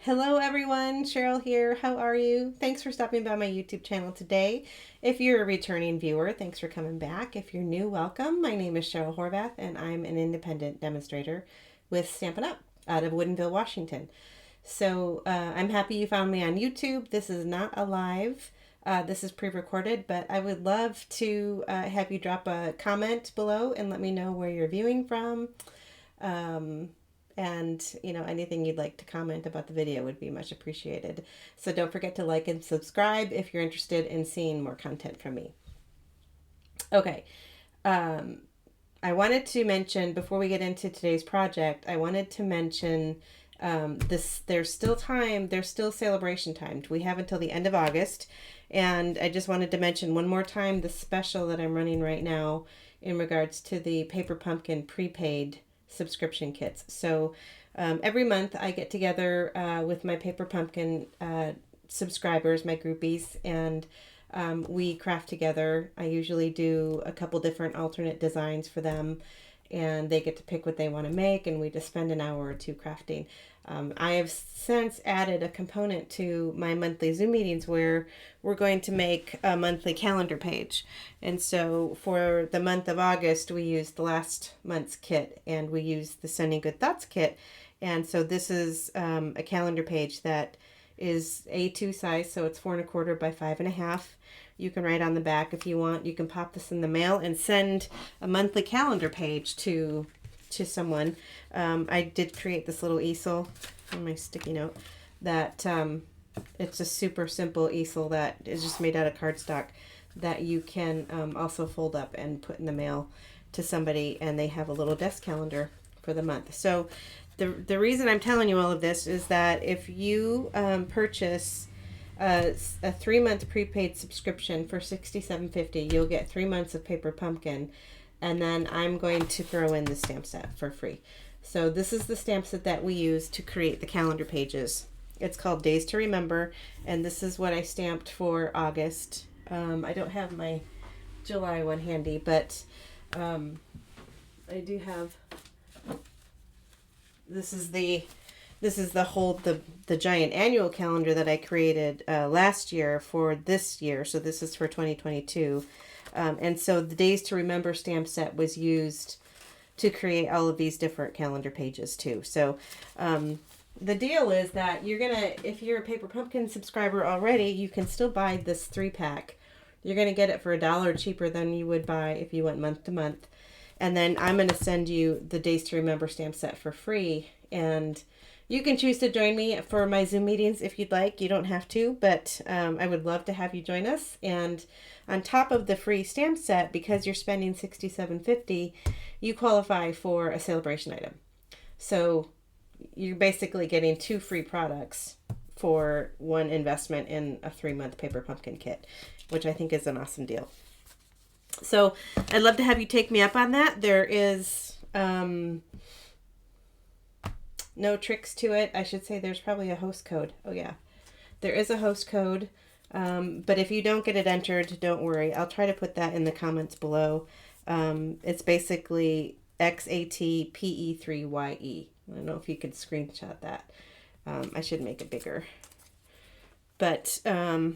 Hello everyone, Cheryl here. How are you? Thanks for stopping by my YouTube channel today. If you're a returning viewer, thanks for coming back. If you're new, welcome. My name is Cheryl Horvath and I'm an independent demonstrator with Stampin' Up! Out of Woodinville, Washington. So I'm happy you found me on YouTube. This is not a live. This is pre-recorded, but I would love to have you drop a comment below and let me know where you're viewing from. And anything you'd like to comment about the video would be much appreciated. So don't forget to like and subscribe if you're interested in seeing more content from me. Okay, I wanted to mention before we get into today's project, I wanted to mention there's still time, there's still celebration time. We have until the end of August, and I just wanted to mention one more time the special that I'm running right now in regards to the Paper Pumpkin prepaid subscription kits. So every month I get together with my Paper Pumpkin subscribers, my groupies, and we craft together. I usually do a couple different alternate designs for them, and they get to pick what they want to make, and we just spend an hour or two crafting. I have since added a component to my monthly Zoom meetings where we're going to make a monthly calendar page. And so for the month of August, we used the last month's kit and we used the Sending Good Thoughts kit. And so this is a calendar page that is A2 size, so it's 4 1/4 by 5 1/2. You can write on the back if you want. You can pop this in the mail and send a monthly calendar page to someone. I did create this little easel on my sticky note that it's a super simple easel that is just made out of cardstock that you can also fold up and put in the mail to somebody, and they have a little desk calendar for the month. So the reason I'm telling you all of this is that if you purchase a 3-month prepaid subscription for $67.50, you'll get 3 months of Paper Pumpkin, and then I'm going to throw in the stamp set for free. So this is the stamp set that we use to create the calendar pages. It's called Days to Remember, and this is what I stamped for August. I don't have my July one handy, but I do have. This is the giant annual calendar that I created last year for this year. So this is for 2022. And so the Days to Remember stamp set was used to create all of these different calendar pages too. So the deal is that if you're a Paper Pumpkin subscriber already, you can still buy this 3-pack. You're going to get it for $1 cheaper than you would buy if you went month to month. And then I'm going to send you the Days to Remember stamp set for free. And you can choose to join me for my Zoom meetings if you'd like. You don't have to, but I would love to have you join us. And on top of the free stamp set, because you're spending $67.50, you qualify for a celebration item. So you're basically getting 2 free products for one investment in a 3-month Paper Pumpkin kit, which I think is an awesome deal. So I'd love to have you take me up on that. There is no tricks to it. I should say there's probably a host code. Oh yeah, there is a host code. But if you don't get it entered, don't worry. I'll try to put that in the comments below. It's basically XATPE3YE. I don't know if you could screenshot that. I should make it bigger. But let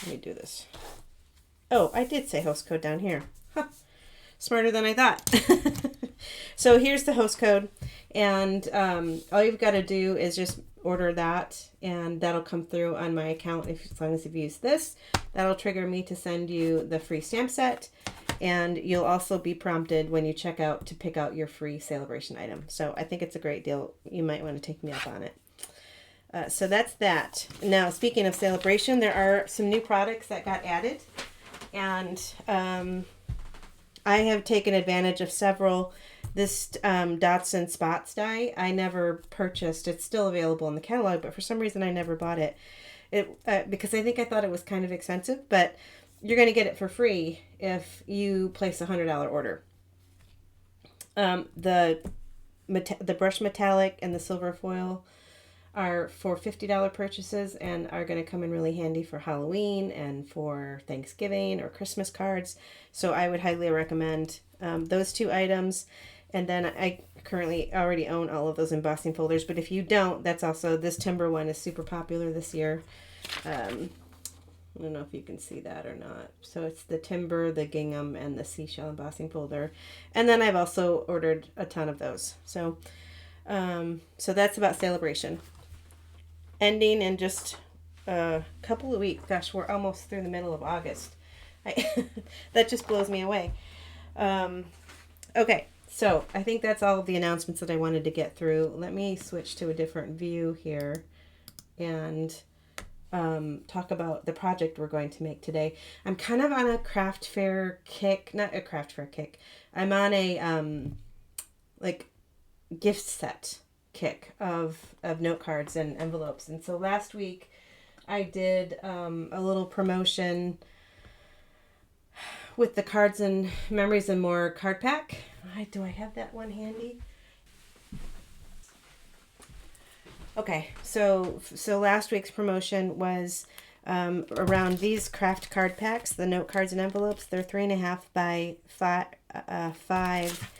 me do this. Oh, I did say host code down here. Huh. Smarter than I thought. So here's the host code, and all you've got to do is just order that, and that'll come through on my account as long as you've used this. That'll trigger me to send you the free stamp set, and you'll also be prompted when you check out to pick out your free celebration item. So I think it's a great deal. You might want to take me up on it. So that's that. Now, speaking of celebration, there are some new products that got added, and I have taken advantage of several. This Dots and Spots die, I never purchased. It's still available in the catalog, but for some reason I never bought it. Because I thought it was kind of expensive, but you're going to get it for free if you place a $100 order. The brush metallic and the silver foil are for $50 purchases and are going to come in really handy for Halloween and for Thanksgiving or Christmas cards. So I would highly recommend those 2 items. And then I currently already own all of those embossing folders, but if you don't, that's also, this timber one is super popular this year. I don't know if you can see that or not. So it's the timber, the gingham, and the seashell embossing folder. And then I've also ordered a ton of those. So so that's about SALE-A-BRATION. Ending in just a couple of weeks. Gosh, we're almost through the middle of August. That just blows me away. Okay, so I think that's all of the announcements that I wanted to get through. Let me switch to a different view here and talk about the project we're going to make today. I'm kind of on a craft fair kick, not a craft fair kick. I'm on a like gift set kick of note cards and envelopes. And so last week I did a little promotion with the Cards and Memories and More card pack. Do I have that one handy? Okay, so last week's promotion was around these craft card packs, the note cards and envelopes. They're 3.5 by 5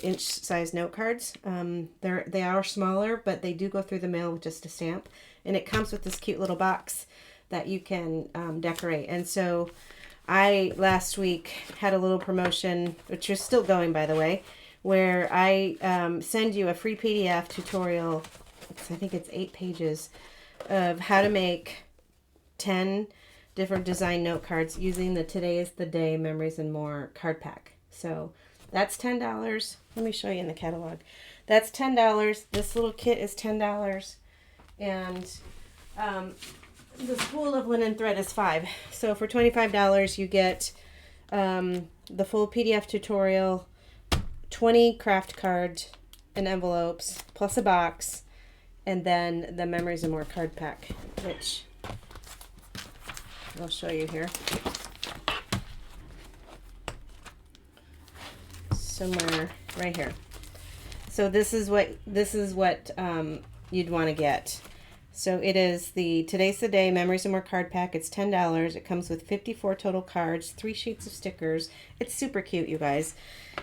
inch size note cards. They are smaller, but they do go through the mail with just a stamp, and it comes with this cute little box that you can decorate. And so I last week had a little promotion, which is still going, by the way, where I send you a free PDF tutorial. I think it's 8 pages of how to make 10 different design note cards using the Today is the Day Memories and More card pack. So that's $10. Let me show you in the catalog. That's $10. This little kit is $10. And the spool of linen thread is $5. So for $25, you get the full PDF tutorial, 20 craft cards and envelopes, plus a box, and then the Memories and More card pack, which I'll show you here. Somewhere right here. So this is what you'd want to get. So it is the Today's the Day Memories and More card pack. It's $10. It comes with 54 total cards, 3 sheets of stickers. It's super cute, you guys.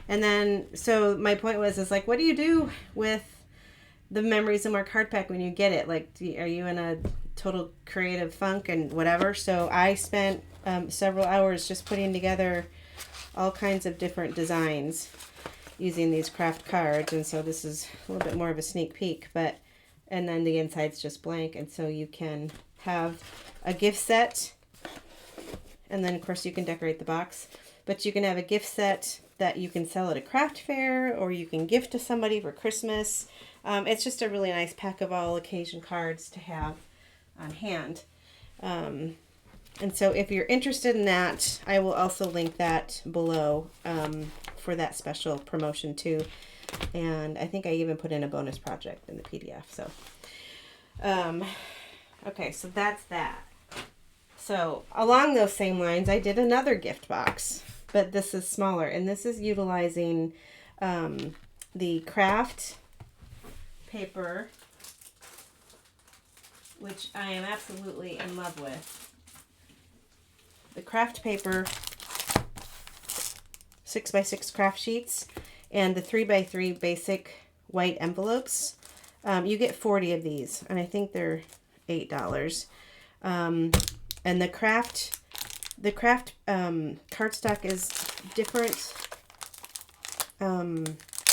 And then, so my point was, like, what do you do with the Memories and More card pack when you get it? Like, are you in a total creative funk and whatever? So I spent several hours just putting together all kinds of different designs using these craft cards. And so this is a little bit more of a sneak peek, but and then the inside's just blank, and so you can have a gift set, and then of course you can decorate the box, but you can have a gift set that you can sell at a craft fair, or you can gift to somebody for Christmas. It's just a really nice pack of all occasion cards to have on hand. And so if you're interested in that, I will also link that below for that special promotion too. And I think I even put in a bonus project in the PDF. So, okay, so that's that. So along those same lines, I did another gift box, but this is smaller, and this is utilizing the craft paper, which I am absolutely in love with. The craft paper 6x6 craft sheets and the 3x3 basic white envelopes. You get 40 of these, and I think they're $8. And the craft cardstock is different.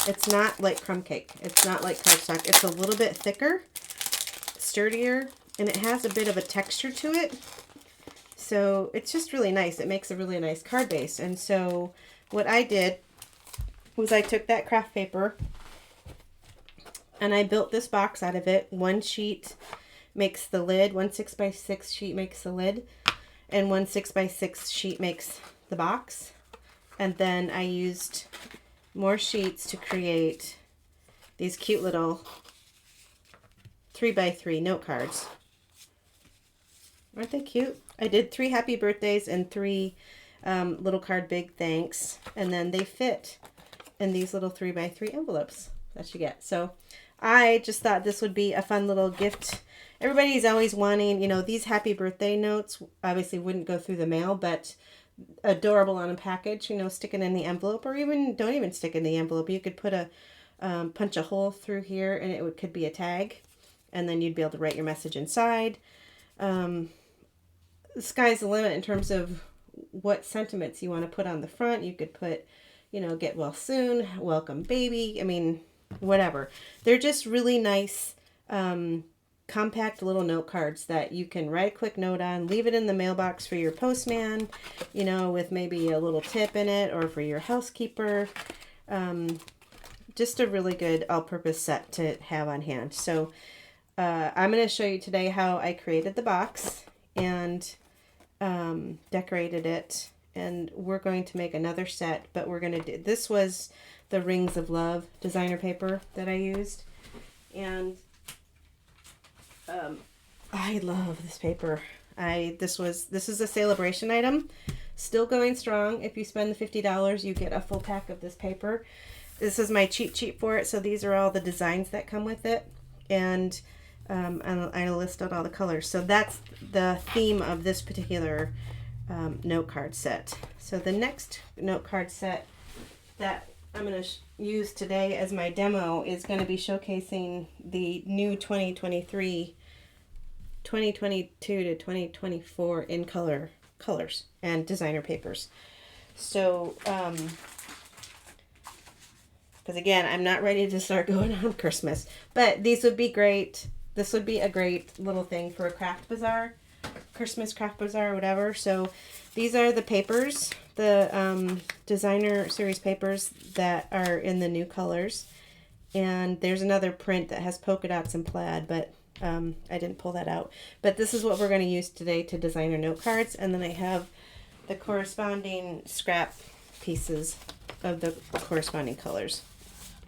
It's not like crumb cake. It's not like cardstock. It's a little bit thicker, sturdier, and it has a bit of a texture to it. So it's just really nice. It makes a really nice card base. And so what I did was I took that craft paper and I built this box out of it. One sheet makes the lid, one 6x6 sheet makes the lid, and one 6x6 sheet makes the box. And then I used more sheets to create these cute little 3x3 note cards. Aren't they cute? I did 3 happy birthdays and 3 little card big thanks, and then they fit in these little 3x3 envelopes that you get. So I just thought this would be a fun little gift. Everybody's always wanting, you know, these happy birthday notes obviously wouldn't go through the mail, but adorable on a package, you know, stick it in the envelope, or even don't even stick it in the envelope. You could put a punch a hole through here and could be a tag, and then you'd be able to write your message inside. The sky's the limit in terms of what sentiments you want to put on the front. You could put, you know, get well soon, welcome baby. I mean, whatever. They're just really nice, compact little note cards that you can write a quick note on, leave it in the mailbox for your postman, you know, with maybe a little tip in it, or for your housekeeper. Just a really good all-purpose set to have on hand. So I'm going to show you today how I created the box and decorated it, and we're going to make another set, but we're going to do, this was the Rings of Love designer paper that I used, and I love this paper. This is a SALE-A-BRATION item, still going strong. If you spend the $50, you get a full pack of this paper. This is my cheat sheet for it, so these are all the designs that come with it, and I listed all the colors. So that's the theme of this particular note card set. So the next note card set that I'm going to use today as my demo is going to be showcasing the new 2022 to 2024 in colors and designer papers. So because again, I'm not ready to start going on Christmas, but these would be great. This would be a great little thing for a craft bazaar, Christmas craft bazaar or whatever. So these are the papers, the designer series papers that are in the new colors. And there's another print that has polka dots and plaid, but I didn't pull that out. But this is what we're going to use today to design our note cards. And then I have the corresponding scrap pieces of the corresponding colors.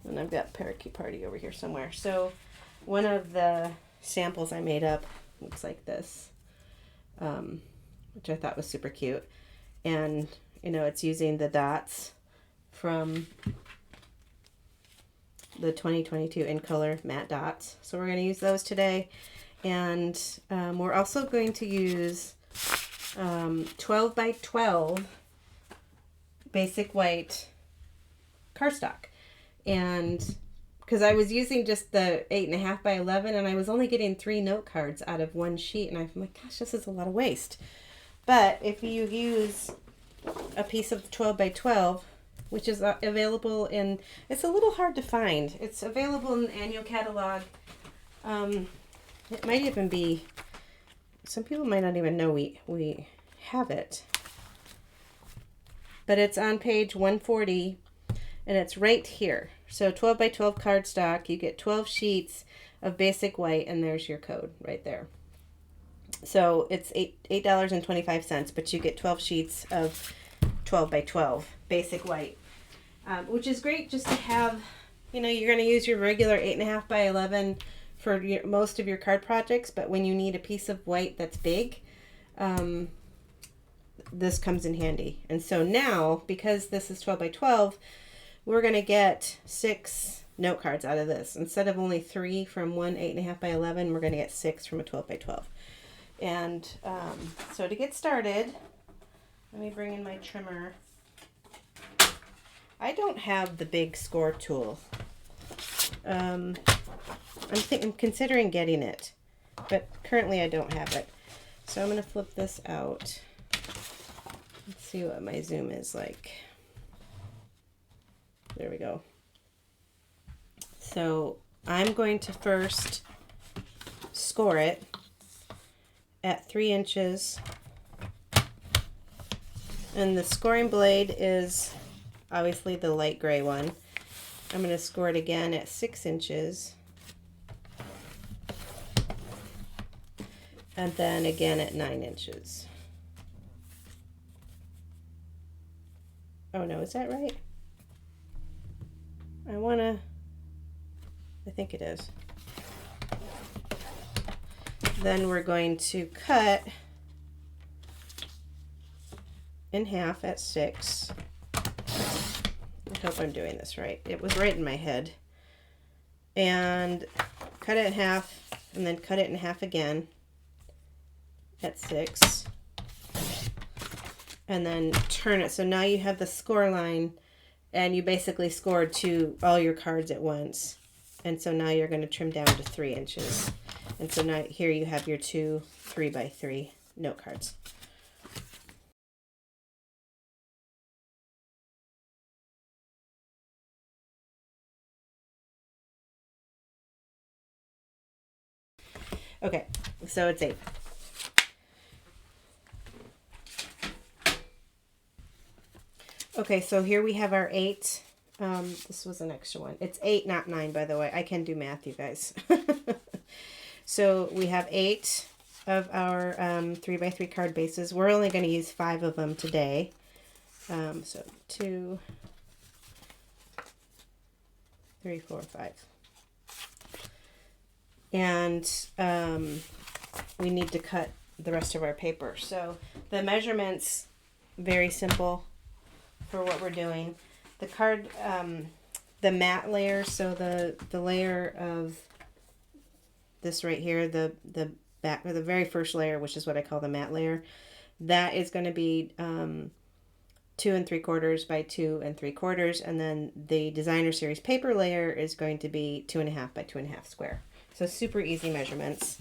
And I've got Parakeet Party over here somewhere. So one of the samples I made up looks like this, which I thought was super cute. And, you know, it's using the dots from the 2022 in color matte dots. So we're going to use those today. And we're also going to use 12 by 12 basic white cardstock. And because I was using just the 8.5 by 11, and I was only getting 3 note cards out of one sheet, and I'm like, gosh, this is a lot of waste. But if you use a piece of 12 by 12, which is available in, it's a little hard to find. It's available in the annual catalog. It might even be, some people might not even know we have it. But it's on page 140, and it's right here. So 12 by 12 cardstock, you get 12 sheets of basic white, and there's your code right there. So it's $8.25, but you get 12 sheets of 12 by 12 basic white, which is great just to have. You know, you're going to use your regular 8.5 by 11 for most of your card projects, but when you need a piece of white that's big, this comes in handy. And so now, because this is 12 by 12, we're going to get 6 note cards out of this. Instead of only 3 from one 8.5 by 11, we're going to get 6 from a 12 by 12. And so to get started, let me bring in my trimmer. I don't have the big score tool. I'm considering getting it, but currently I don't have it. So I'm going to flip this out. Let's see what my zoom is like. There we go. So I'm going to first score it at 3 inches. And the scoring blade is obviously the light gray one. I'm going to score it again at 6 inches. And then again at 9 inches. Oh no, is that right? I think it is. Then we're going to cut in half at 6. I hope I'm doing this right. It was right in my head. And cut it in half, and then cut it in half again at 6. and then turn it. So now you have the score line, and you basically scored all your cards at once. And so now you're going to trim down to 3 inches. And so now here you have your 2 3x3 note cards. Okay, so it's 8. Okay, so here we have our 8. This was an extra one. It's 8, not 9, by the way. I can do math, you guys. So we have 8 of our 3x3 card bases. We're only going to use 5 of them today. So 2, 3, 4, 5. And we need to cut the rest of our paper. So the measurements, very simple for what we're doing. The card, the matte layer, so the layer of this right here, the back, or the very first layer, which is what I call the matte layer, that is going to be 2 3/4 by 2 3/4, and then the designer series paper layer is going to be 2.5 by 2.5 square. So super easy measurements.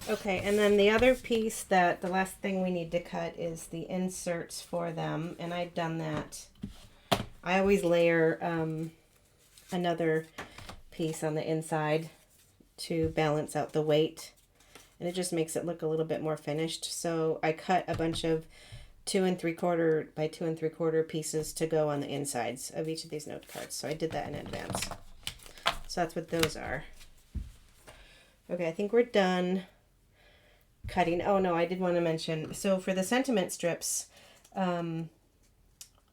Okay, and then the other piece, the last thing we need to cut is the inserts for them, and I've done that. I always layer another piece on the inside to balance out the weight, and it just makes it look a little bit more finished. So I cut a bunch of 2 3/4 by 2 3/4 pieces to go on the insides of each of these note cards. So I did that in advance. So that's what those are. Okay, I think we're done cutting. Oh no, I did want to mention, so for the sentiment strips, I'm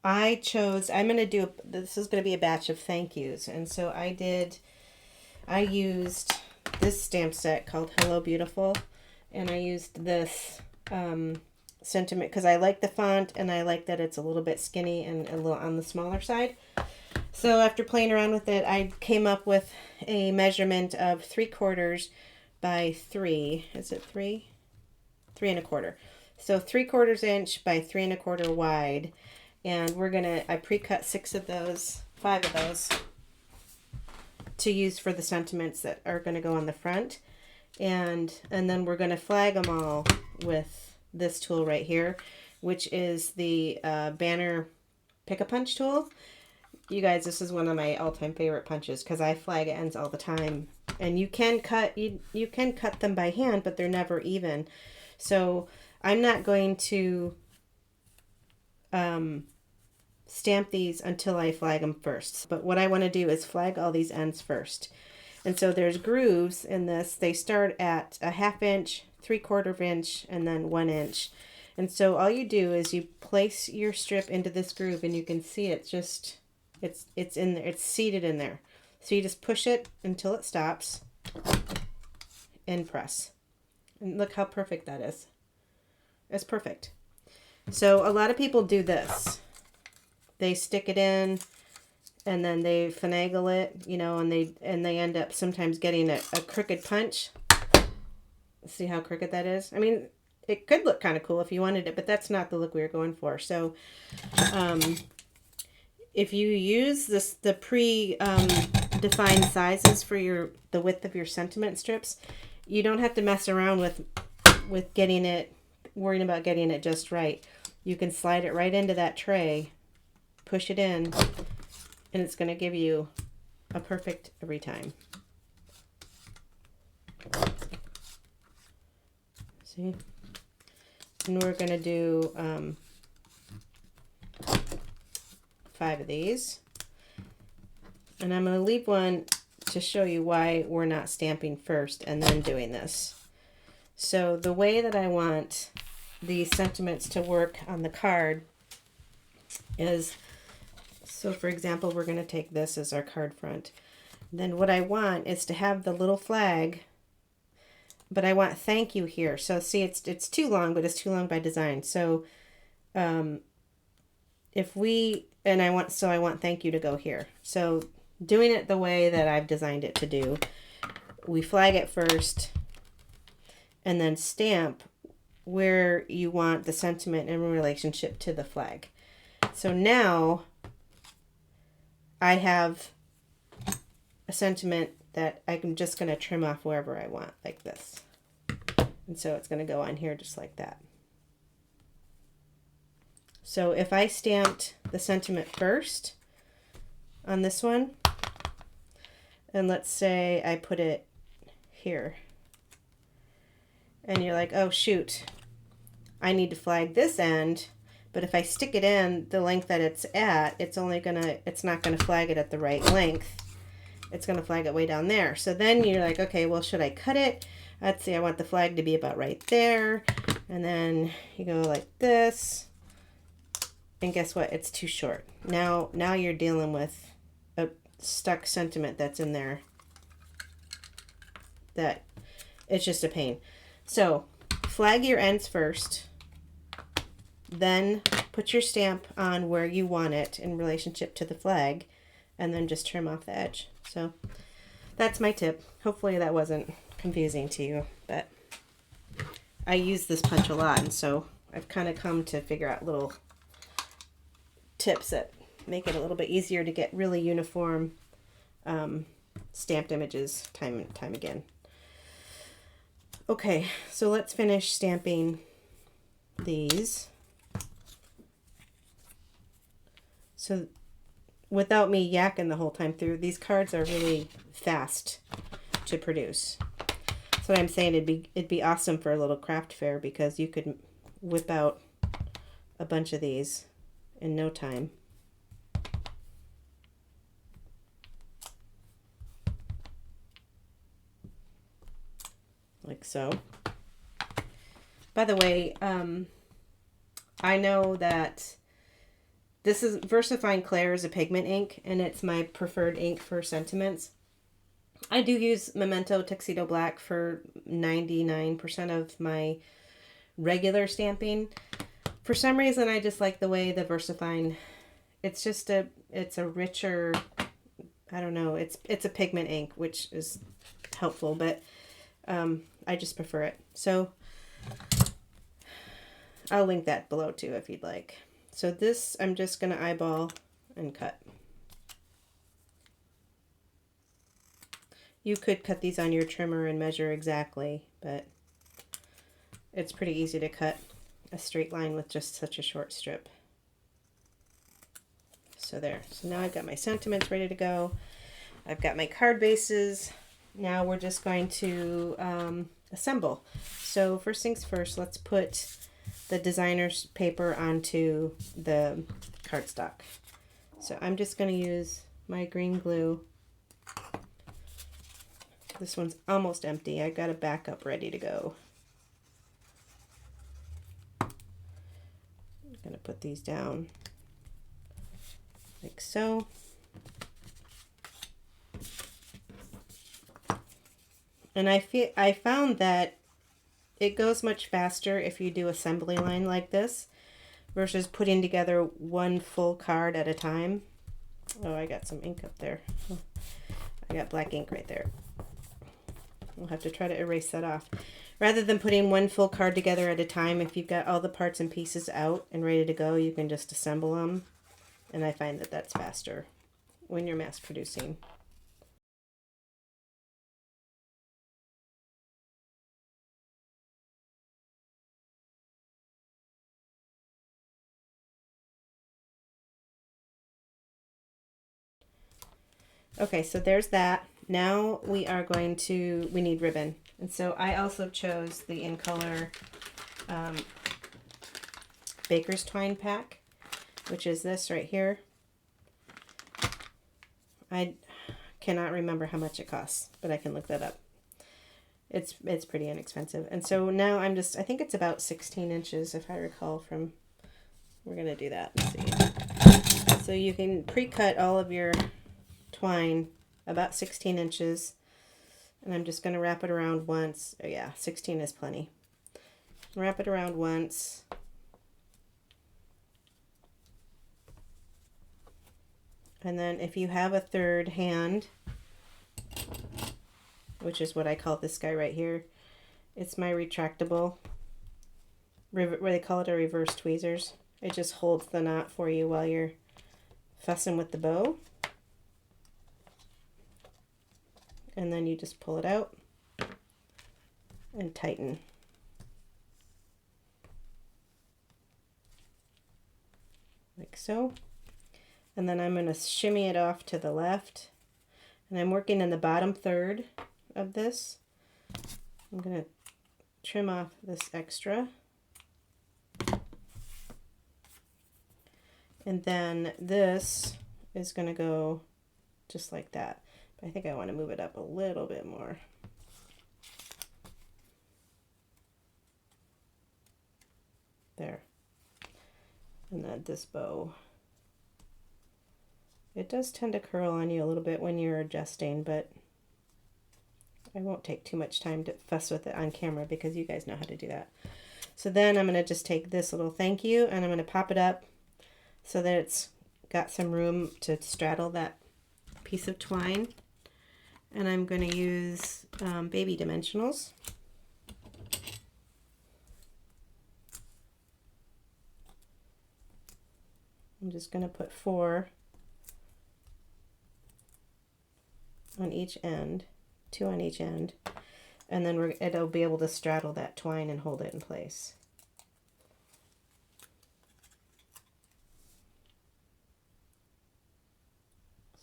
going to do, this is going to be a batch of thank yous. And so I used this stamp set called Hello Beautiful, and I used this sentiment because I like the font and I like that it's a little bit skinny and a little on the smaller side. So after playing around with it, I came up with a measurement of 3/4 by 3. Is it 3? 3 1/4. So 3/4 inch by 3 1/4 wide. And I pre-cut 5 of those to use for the sentiments that are going to go on the front. And then we're going to flag them all with this tool right here, which is the Banner Pick-a-Punch tool. You guys, this is one of my all-time favorite punches because I flag ends all the time. And you can cut them by hand, but they're never even. So I'm not going to stamp these until I flag them first. But what I want to do is flag all these ends first. And so there's grooves in this. They start at a 1/2 inch, 3/4 inch, and then 1 inch. And so all you do is you place your strip into this groove, and you can see it's in there. It's seated in there. So you just push it until it stops and press. And look how perfect that is. It's perfect. So a lot of people do this. They stick it in and then they finagle it, and they end up sometimes getting a crooked punch. See how crooked that is? I mean, it could look kind of cool if you wanted it, but that's not the look we were going for. So if you use the pre-defined sizes for the width of your sentiment strips, you don't have to mess around with worrying about getting it just right. You can slide it right into that tray, push it in, and it's going to give you a perfect every time. See? And we're going to do 5 of these. And I'm going to leave one to show you why we're not stamping first and then doing this. So the way that I want these sentiments to work on the card is, so for example, we're going to take this as our card front. Then what I want is to have the little flag, but I want thank you here. So see, it's too long, but it's too long by design. So I want thank you to go here. So doing it the way that I've designed it to do, we flag it first, and then stamp where you want the sentiment in relationship to the flag. So now I have a sentiment that I'm just going to trim off wherever I want, like this. And so it's going to go on here just like that. So if I stamped the sentiment first on this one, and let's say I put it here, and you're like, oh shoot, I need to flag this end, but if I stick it in the length that it's at, it's not gonna flag it at the right length. It's gonna flag it way down there. So then you're like, okay, well, should I cut it? Let's see, I want the flag to be about right there. And then you go like this, and guess what? It's too short. Now you're dealing with a stuck sentiment that's in there that it's just a pain. So flag your ends first, then put your stamp on where you want it in relationship to the flag, and then just trim off the edge. So that's my tip. Hopefully that wasn't confusing to you, but I use this punch a lot, and so I've kind of come to figure out little tips that make it a little bit easier to get really uniform stamped images time and time again. Okay, so let's finish stamping these. So without me yakking the whole time through, these cards are really fast to produce. So I'm saying it'd be awesome for a little craft fair, because you could whip out a bunch of these in no time. Like so. By the way, I know that this is VersaFine Clair is a pigment ink, and it's my preferred ink for sentiments. I do use Memento Tuxedo Black for 99% of my regular stamping. For some reason, I just like the way the VersaFine, it's a richer, I don't know, it's a pigment ink, which is helpful, but I just prefer it. So I'll link that below too if you'd like. So this, I'm just going to eyeball and cut. You could cut these on your trimmer and measure exactly, but it's pretty easy to cut a straight line with just such a short strip. So there. So now I've got my sentiments ready to go. I've got my card bases. Now we're just going to assemble. So first things first, let's put the designer's paper onto the cardstock. So I'm just going to use my green glue. This one's almost empty. I got a backup ready to go. I'm going to put these down like so. And I found that it goes much faster if you do assembly line like this versus putting together one full card at a time. Oh, I got some ink up there. I got black ink right there. We'll have to try to erase that off. Rather than putting one full card together at a time, if you've got all the parts and pieces out and ready to go, you can just assemble them. And I find that that's faster when you're mass producing. Okay, so there's that. Now we need ribbon. And so I also chose the In Color Baker's Twine pack, which is this right here. I cannot remember how much it costs, but I can look that up. It's pretty inexpensive. And so now I think it's about 16 inches if I recall from, we're going to do that. Let's see. So you can pre-cut all of your twine about 16 inches, and I'm just going to wrap it around once. Oh yeah, 16 is plenty. Wrap it around once, and then if you have a third hand, which is what I call this guy right here, It's my retractable, where they call it a reverse tweezers. It just holds the knot for you while you're fussing with the bow. And then you just pull it out and tighten. Like so. And then I'm going to shimmy it off to the left. And I'm working in the bottom third of this. I'm going to trim off this extra. And then this is going to go just like that. But I think I want to move it up a little bit more. There. And then this bow. It does tend to curl on you a little bit when you're adjusting, but I won't take too much time to fuss with it on camera because you guys know how to do that. So then I'm going to just take this little thank you and I'm going to pop it up so that it's got some room to straddle that piece of twine. And I'm going to use baby dimensionals. I'm just going to put 4 on each end, 2 on each end, and then it'll be able to straddle that twine and hold it in place.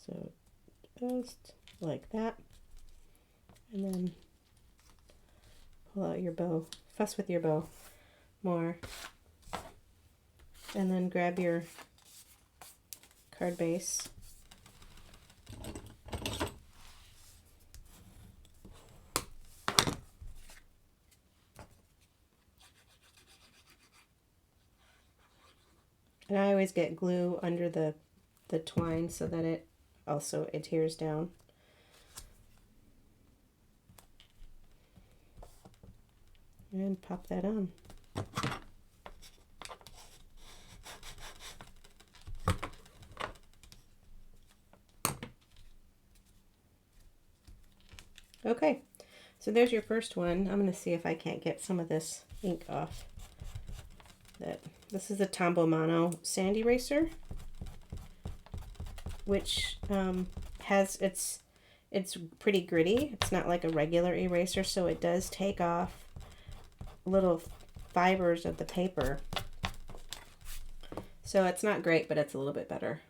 So just like that, and then pull out your bow, fuss with your bow more, and then grab your card base. And I always get glue under the twine so that it also adheres down. And pop that on. Okay, so there's your first one. I'm going to see if I can't get some of this ink off. This is a Tombow Mono sand eraser, which has it's pretty gritty. It's not like a regular eraser, so it does take off little fibers of the paper. So it's not great, but it's a little bit better.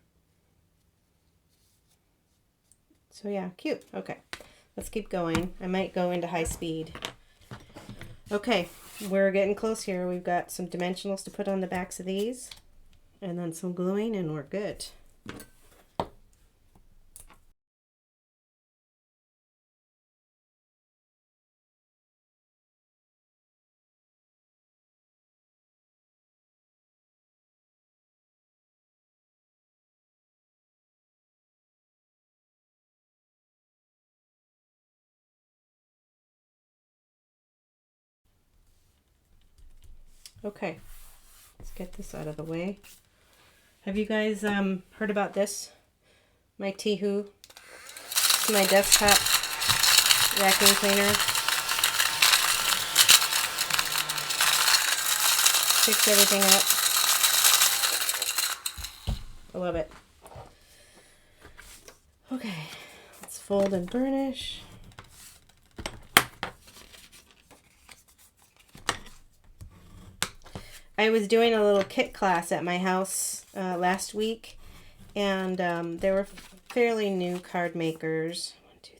So yeah, cute. Okay, let's keep going. I might go into high speed. Okay, we're getting close here. We've got some dimensionals to put on the backs of these, and then some gluing, and we're good. Okay, let's get this out of the way. Have you guys heard about this? My Tihu, my desktop vacuum cleaner. Picks everything up. I love it. Okay, let's fold and burnish. I was doing a little kit class at my house last week, and there were fairly new card makers. 1, 2, 3,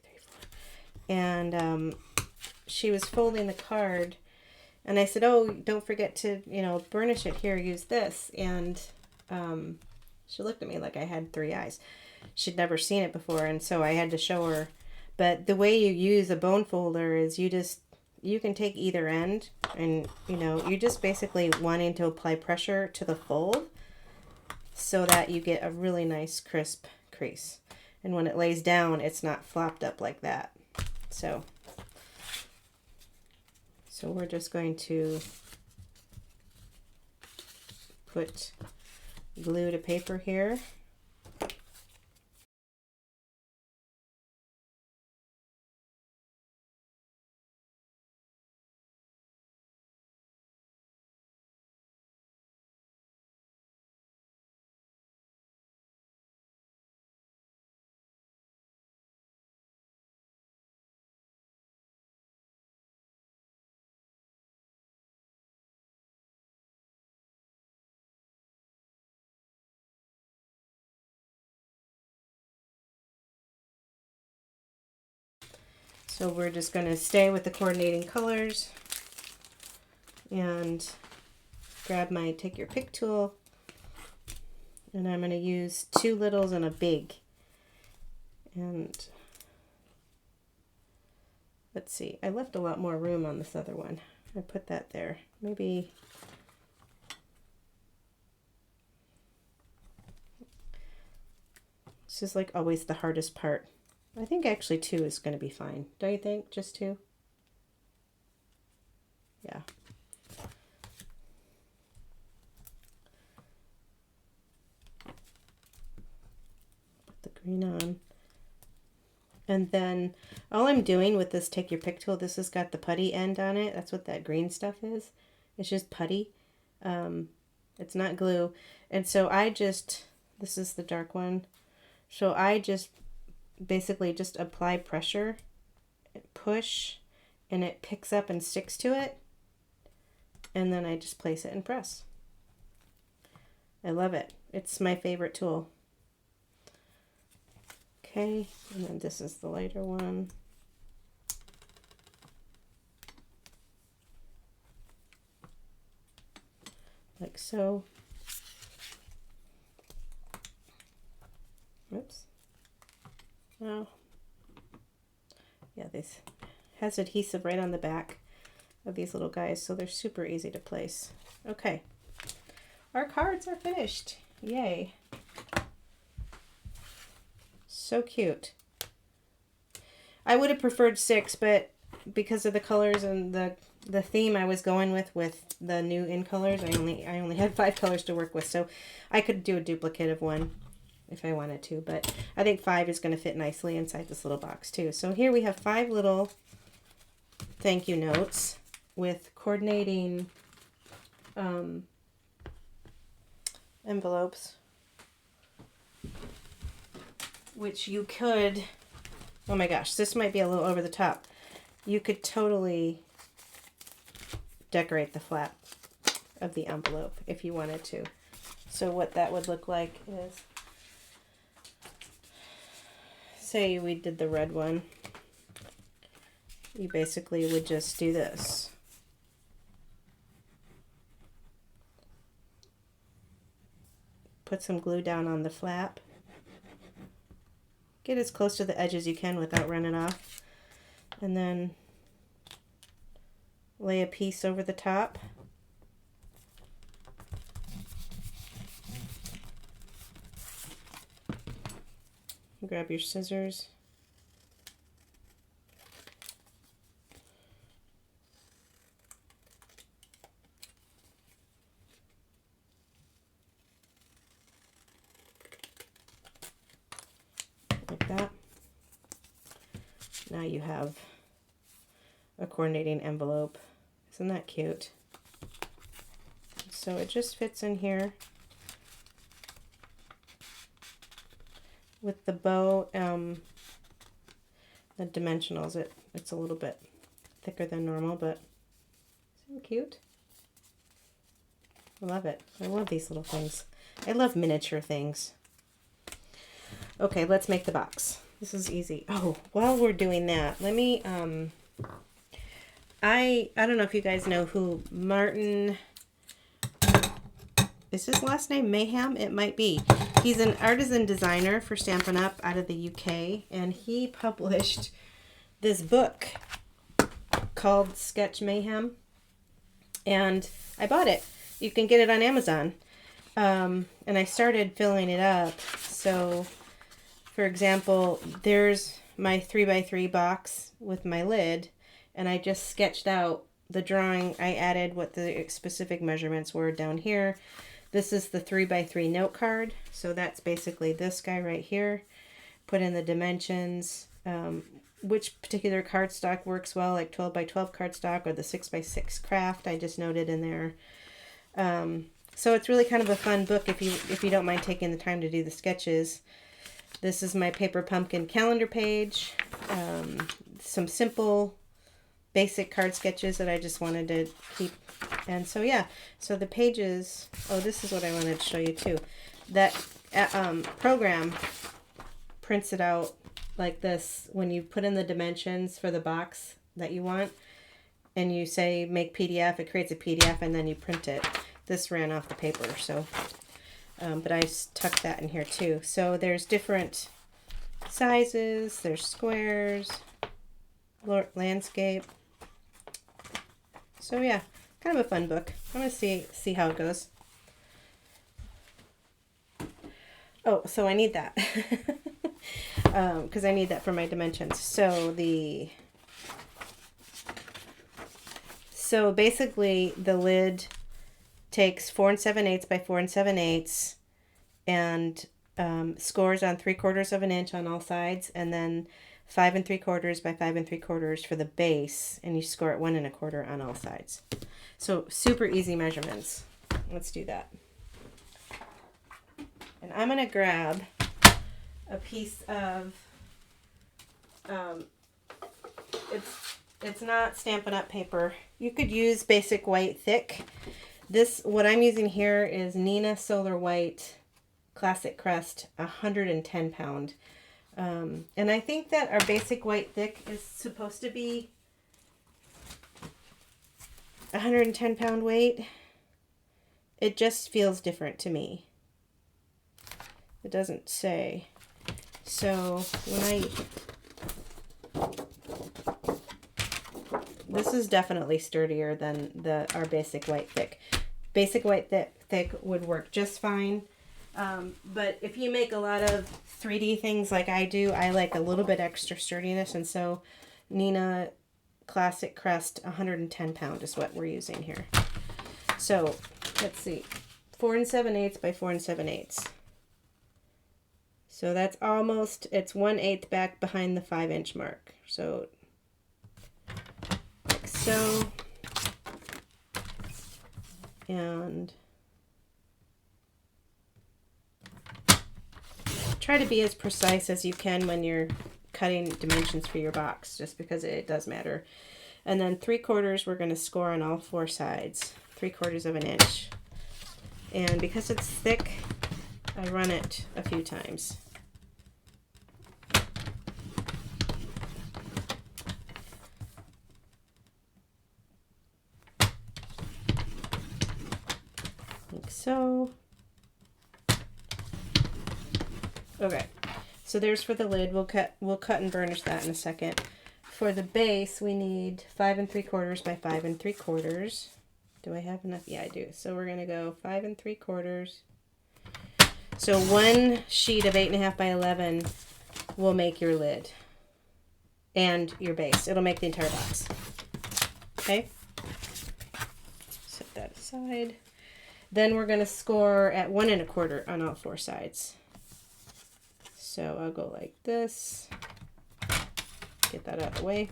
4. And she was folding the card, and I said, "Oh, don't forget to, burnish it here. Use this." And she looked at me like I had 3 eyes. She'd never seen it before, and so I had to show her. But the way you use a bone folder is you can take either end, and you're just basically wanting to apply pressure to the fold so that you get a really nice crisp crease. And when it lays down, it's not flopped up like that. So we're just going to put glue to paper here. So we're just going to stay with the coordinating colors and grab my take your pick tool, and I'm going to use 2 littles and a big. And let's see, I left a lot more room on this other one. I put that there. Maybe this is like always the hardest part. I think actually 2 is going to be fine. Don't you think? Just 2? Yeah. Put the green on. And then all I'm doing with this take your pick tool, this has got the putty end on it. That's what that green stuff is. It's just putty. It's not glue. And so I just, this is the dark one. So I just basically just apply pressure, push, and it picks up and sticks to it. And then I just place it and press. I love it. It's my favorite tool. Okay, and then this is the lighter one. Like so. Oops. Oh. Yeah, this has adhesive right on the back of these little guys, so they're super easy to place. Okay. Our cards are finished. Yay. So cute. I would have preferred 6, but because of the colors and the theme I was going with the new in colors, I only had 5 colors to work with, so I could do a duplicate of 1 if I wanted to, but I think 5 is going to fit nicely inside this little box too. So here we have 5 little thank you notes with coordinating envelopes, which you could, oh my gosh, this might be a little over the top. You could totally decorate the flap of the envelope if you wanted to. So what that would look like is, say we did the red one, you basically would just do this. Put some glue down on the flap. Get as close to the edge as you can without running off. And then lay a piece over the top. Grab your scissors. Like that. Now you have a coordinating envelope. Isn't that cute? So it just fits in here with the bow, the dimensionals. It's a little bit thicker than normal, but so cute. I love it. I love these little things. I love miniature things. Okay, let's make the box. This is easy. Oh, while we're doing that, let me, I don't know if you guys know who Martin, is his last name Mayhem? It might be. He's an artisan designer for Stampin' Up! Out of the UK, and he published this book called Sketch Mayhem, and I bought it. You can get it on Amazon, and I started filling it up. So, for example, there's my 3x3 box with my lid, and I just sketched out the drawing. I added what the specific measurements were down here. This is the 3x3 note card. So that's basically this guy right here. Put in the dimensions, which particular cardstock works well, like 12x12 cardstock or the 6x6 craft. I just noted in there. So it's really kind of a fun book if you don't mind taking the time to do the sketches. This is my paper pumpkin calendar page. Some simple basic card sketches that I just wanted to keep. And so yeah, so the pages, oh, this is what I wanted to show you too. That program prints it out like this, when you put in the dimensions for the box that you want, and you say make PDF, it creates a PDF, and then you print it. This ran off the paper, so, but I tucked that in here too. So there's different sizes, there's squares, landscape. So yeah, kind of a fun book. I'm gonna see how it goes. Oh, so I need that because I need that for my dimensions. So basically the lid takes 4 7/8 by 4 7/8 and scores on 3/4 of an inch on all sides, and then 5 3/4 by 5 3/4 for the base, and you score at 1 1/4 on all sides. So super easy measurements. Let's do that. And I'm going to grab a piece of, it's not Stampin' Up! Paper. You could use basic white thick. What I'm using here is Neenah Solar White Classic Crest, 110 pound. And I think that our basic white thick is supposed to be 110 pound weight. It just feels different to me. It doesn't say. So this is definitely sturdier than our basic white thick. Basic white thick would work just fine. But if you make a lot of 3D things like I do, I like a little bit extra sturdiness, and so Neenah Classic Crest 110 pound is what we're using here. So let's see, 4 7/8 by 4 7/8. So that's almost, it's 1/8 back behind the 5-inch mark. So like so, and try to be as precise as you can when you're cutting dimensions for your box, just because it does matter. And then 3/4 we're going to score on all 4 sides, 3/4 of an inch. And because it's thick, I run it a few times. Like so. Okay, so there's for the lid. We'll cut and burnish that in a second. For the base, we need 5 3/4 by 5 3/4. Do I have enough? Yeah, I do. So we're gonna go 5 3/4. So one sheet of 8.5 by 11 will make your lid and your base. It'll make the entire box. Okay. Set that aside. Then we're gonna score at 1 1/4 on all 4 sides. So I'll go like this, get that out of the way.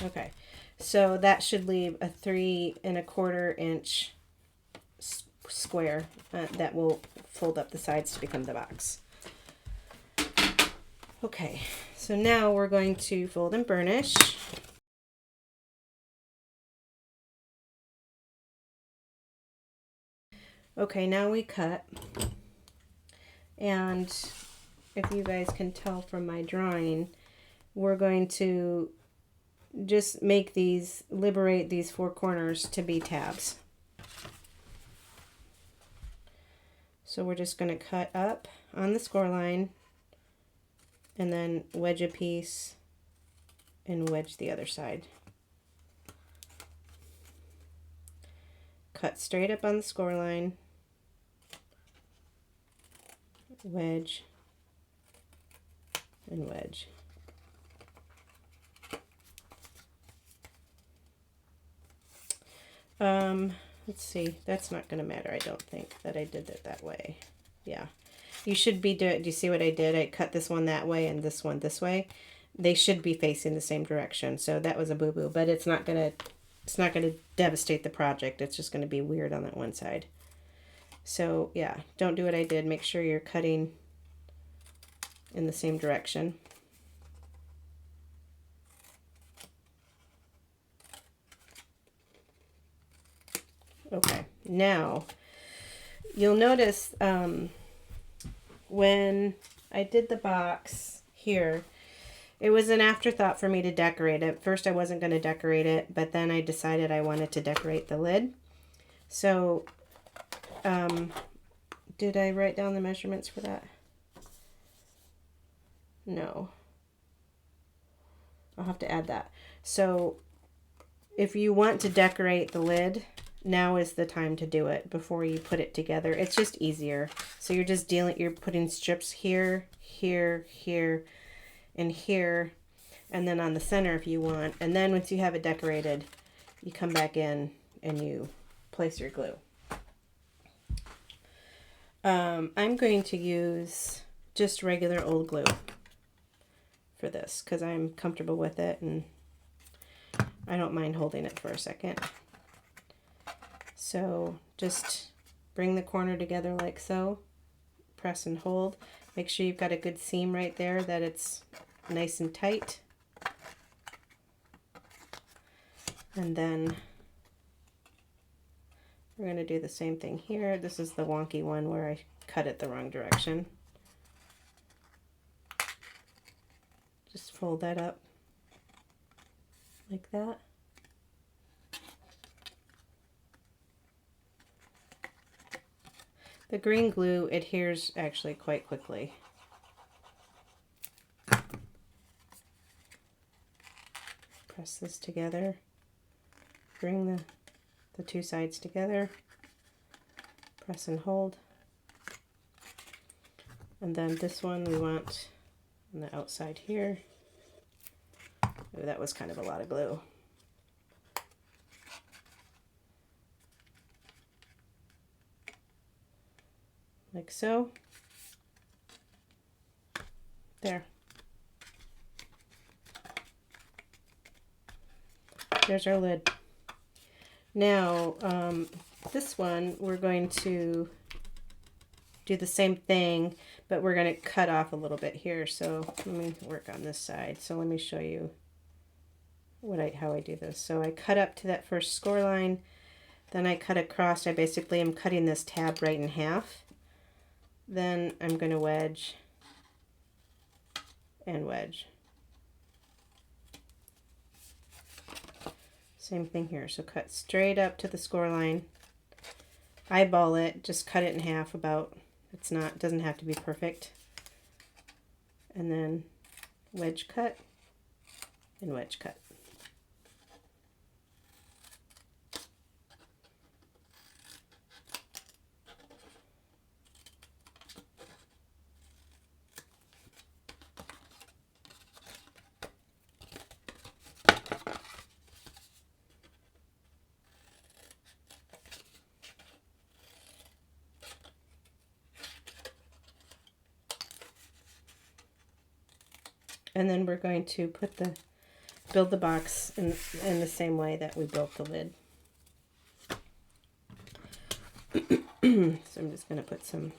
Okay. So that should leave a 3 1/4 inch square that will fold up the sides to become the box. Okay, so now we're going to fold and burnish. Okay, now we cut. And if you guys can tell from my drawing, we're going to just make these, liberate these 4 corners to be tabs. So we're just going to cut up on the score line and then wedge a piece and wedge the other side. Cut straight up on the score line, wedge, and wedge. Let's see, that's not going to matter, I don't think, that I did it that way. Yeah, you should be do you see what I did? I cut this one that way and this one this way. They should be facing the same direction, so that was a boo-boo, but it's not going to it's not going to devastate the project. It's just going to be weird on that one side. So yeah, don't do what I did. Make sure you're cutting in the same direction. Okay, now you'll notice when I did the box here, it was an afterthought for me to decorate it. At first I wasn't going to decorate it, but then I decided I wanted to decorate the lid. So did I write down the measurements for that? No. I'll have to add that. So if you want to decorate the lid, now is the time to do it before you put it together. It's just easier. So you're putting strips here, here, here, and here, and then on the center if you want. And then once you have it decorated, you come back in and you place your glue. I'm going to use just regular old glue for this because I'm comfortable with it and I don't mind holding it for a second. So just bring the corner together like so, press and hold. Make sure you've got a good seam right there, that it's nice and tight. And then we're going to do the same thing here. This is the wonky one where I cut it the wrong direction. Just fold that up like that. The green glue adheres actually quite quickly. Press this together. Bring the two sides together. Press and hold. And then this one we want on the outside here. Ooh, that was kind of a lot of glue. Like so. There. There's our lid. Now, this one we're going to do the same thing, but we're going to cut off a little bit here. So let me work on this side. So let me show you how I do this. So I cut up to that first score line, then I cut across. I basically am cutting this tab right in half. Then I'm going to wedge and wedge. Same thing here. So cut straight up to the score line. Eyeball it, just cut it in half about. It doesn't have to be perfect. And then wedge cut and wedge cut. And then we're going to build the box in the same way that we built the lid. So I'm just going to put some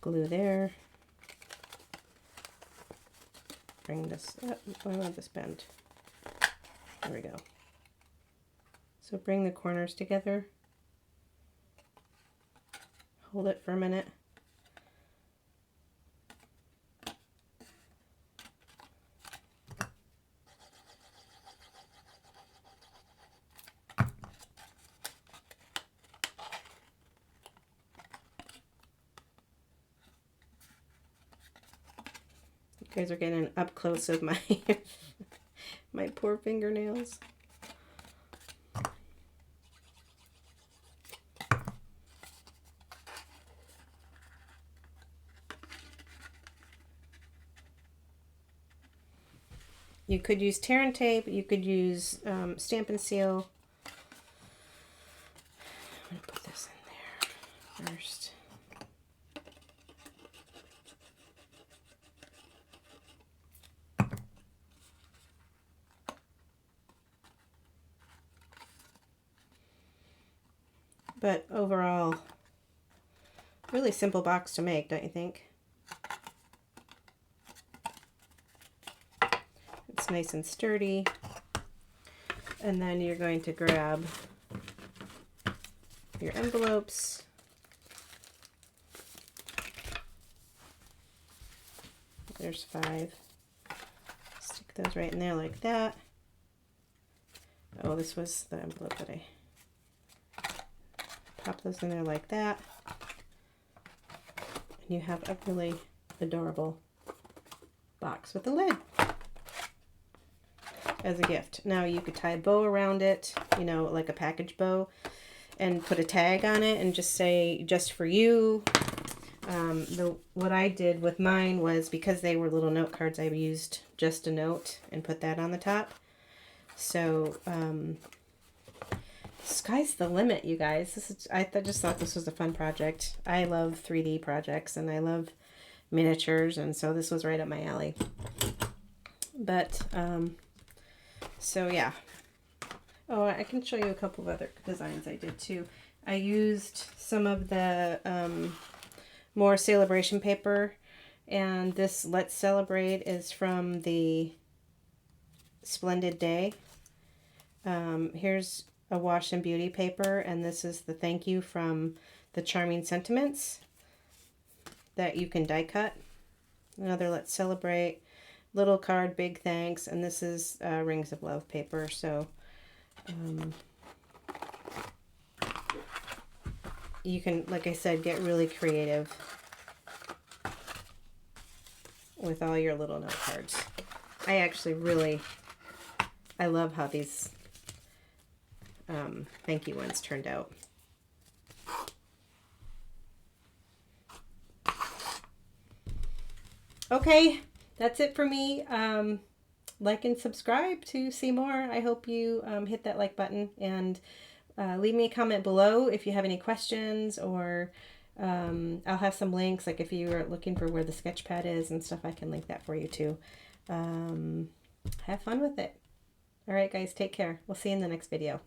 glue there. Bring this up. Oh, I want this bent. There we go. So bring the corners together. Hold it for a minute. You guys are getting an up close of my my poor fingernails. You could use tear and tape. You could use Stampin' Seal. I'm gonna put this in there first. But overall, really simple box to make, don't you think? It's nice and sturdy. And then you're going to grab your envelopes. There's 5. Stick those right in there like that. Oh, this was the envelope that I pop those in there like that. And you have a really adorable box with a lid as a gift. Now you could tie a bow around it, you know, like a package bow, and put a tag on it and just say, just for you. What I did with mine was, because they were little note cards, I used just a note and put that on the top. So, sky's the limit, you guys. I just thought this was a fun project. I love 3D projects and I love miniatures, and so this was right up my alley. But, so yeah. Oh, I can show you a couple of other designs I did too. I used some of the more SALE-A-BRATION paper, and this Let's Celebrate is from the Splendid Day. Here's a Wash and Beauty paper, and this is the thank you from the Charming Sentiments that you can die cut. Another Let's Celebrate, little card, big thanks, and this is Rings of Love paper. So you can, like I said, get really creative with all your little note cards. I actually I love how these thank you ones turned out. Okay, that's it for me. Like and subscribe to see more. I hope you hit that like button, and leave me a comment below if you have any questions, or I'll have some links, like if you are looking for where the sketch pad is and stuff, I can link that for you too. Have fun with it. All right, guys, take care. We'll see you in the next video.